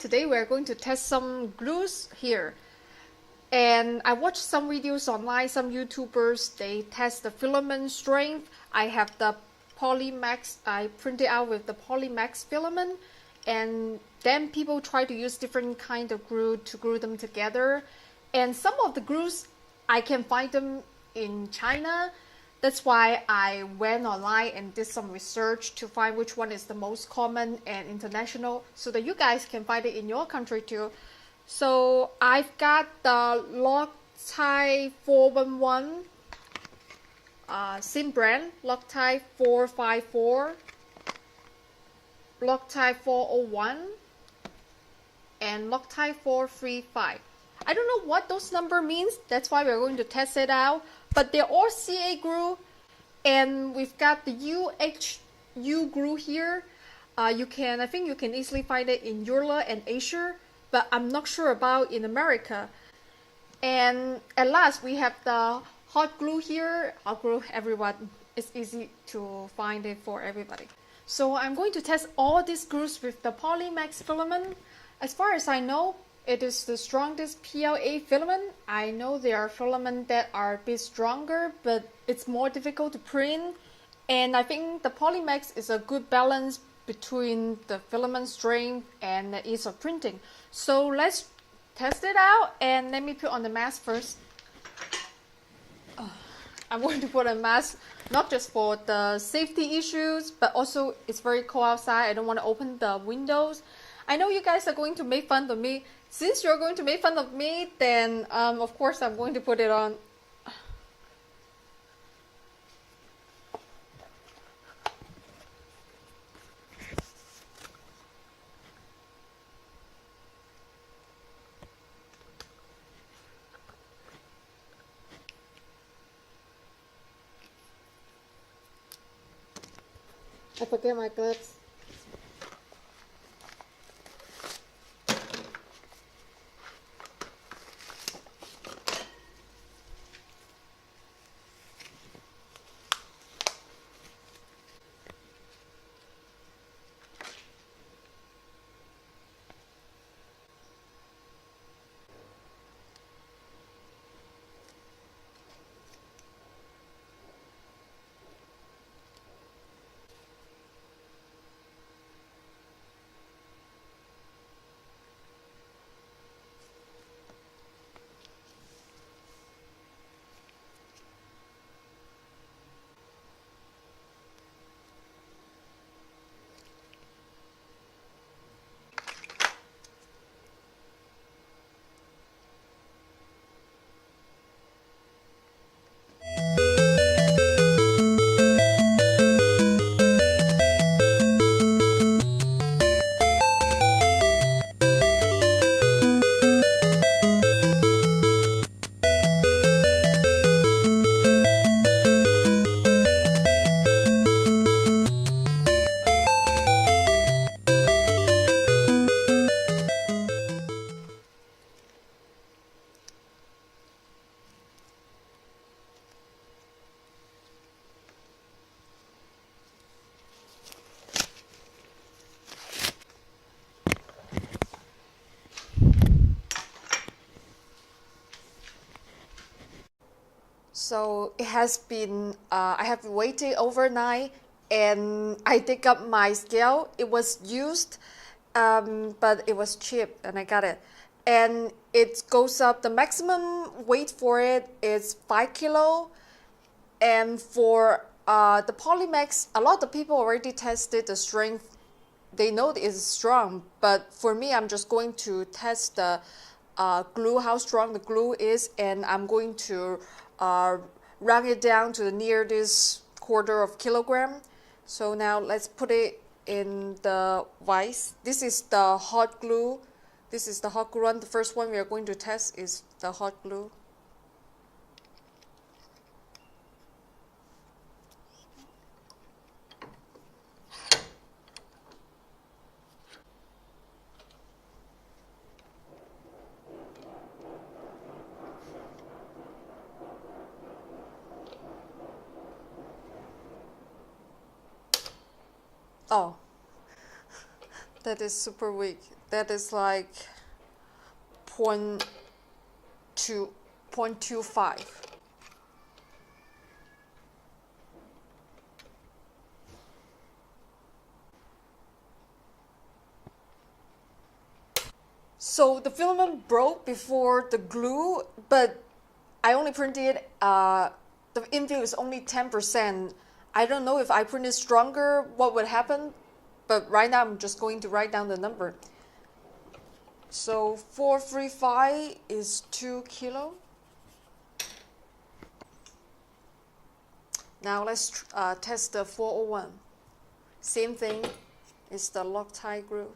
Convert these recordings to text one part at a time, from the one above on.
today we're going to test some glues here. And I watched some videos online, some YouTubers, they test the filament strength. I have the PolyMAX, I printed out with the PolyMAX filament. And then people try to use different kind of glue to glue them together. And some of the glues, I can find them in China. That's why I went online and did some research to find which one is the most common and international so that you guys can find it in your country too. So I've got the Loctite 411, same brand, Loctite 454, Loctite 401, and Loctite 435. I don't know what those number means, that's why we're going to test it out. But they're all CA glue, and we've got the UHU glue here. I think you can easily find it in Europe and Asia, but I'm not sure about in America. And at last, we have the hot glue here. Hot glue, everyone, it's easy to find it for everybody. So I'm going to test all these glues with the PolyMAX filament. As far as I know, it is the strongest PLA filament. I know there are filaments that are a bit stronger, but it's more difficult to print. And I think the PolyMAX is a good balance between the filament strength and the ease of printing. So let's test it out, and let me put on the mask first. I'm going to put a mask not just for the safety issues, but also it's very cold outside. I don't want to open the windows. I know you guys are going to make fun of me. Since you're going to make fun of me, then of course I'm going to put it on. I forget my gloves. So it has been, I have waited overnight and I dig up my scale. It was used, but it was cheap and I got it. And it goes up, the maximum weight for it is 5 kilo. And for the PolyMAX, a lot of people already tested the strength. They know it is strong, but for me, I'm just going to test the glue, how strong the glue is, and I'm going to round it down to the nearest quarter of kilogram. So now let's put it in the vise. This is the hot glue. This is the hot glue one. The first one we are going to test is the hot glue. Oh, That is super weak. That is like 0.25. So the filament broke before the glue, but I only printed, the infill is only 10%. I don't know if I printed stronger, what would happen, but right now I'm just going to write down the number. So 435 is 2 kilo. Now let's test the 401. Same thing, it's the Loctite glue.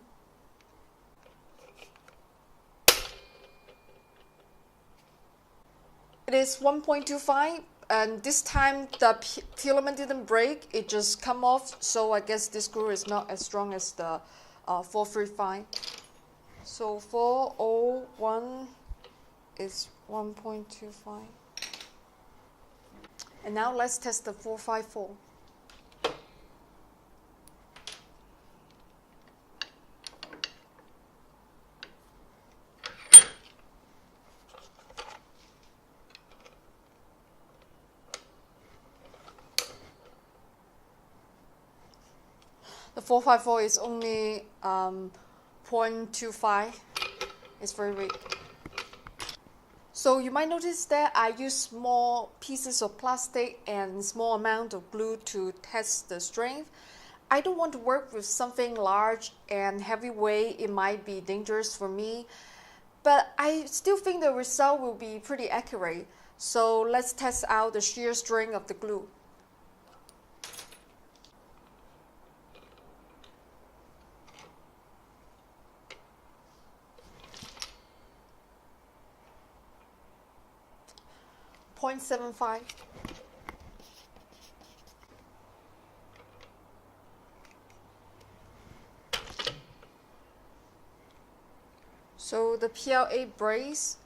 It is 1.25, and this time the filament didn't break, it just come off, so I guess this glue is not as strong as the 435. So 401 is 1.25. And now let's test the 454. The 454 is only 0.25. It's very weak. So you might notice that I use small pieces of plastic and small amount of glue to test the strength. I don't want to work with something large and heavyweight. It might be dangerous for me, but I still think the result will be pretty accurate. So let's test out the shear strength of the glue. .75. So the PLA brace,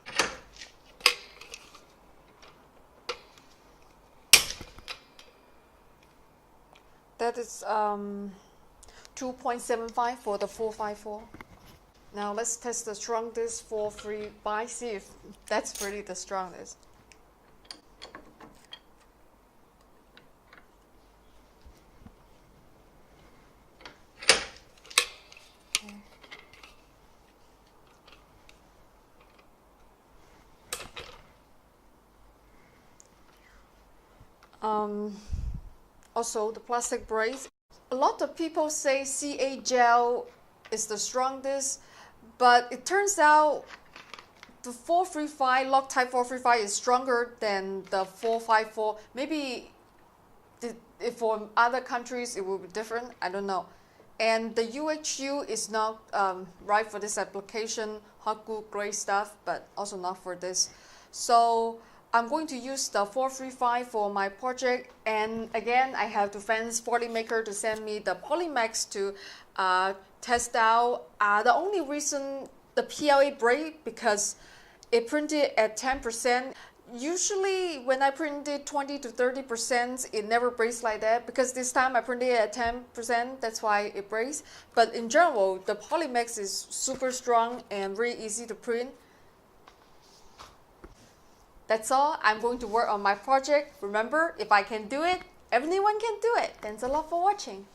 that is 2.75 for the 454. Now let's test the strongest 435, see if that's really the strongest. Also, the plastic brace. A lot of people say CA gel is the strongest, but it turns out the 435, Loctite 435 is stronger than the 454. Maybe if for other countries it will be different, I don't know. And the UHU is not right for this application, hot glue grade stuff, but also not for this. So I'm going to use the 435 for my project, and again I have to thank Polymaker to send me the PolyMAX to test out. The only reason the PLA break because it printed at 10%. Usually when I printed 20 to 30%, it never breaks like that, because this time I printed it at 10%, that's why it breaks. But in general, the PolyMAX is super strong and really easy to print. That's all. I'm going to work on my project. Remember, if I can do it, everyone can do it. Thanks a lot for watching.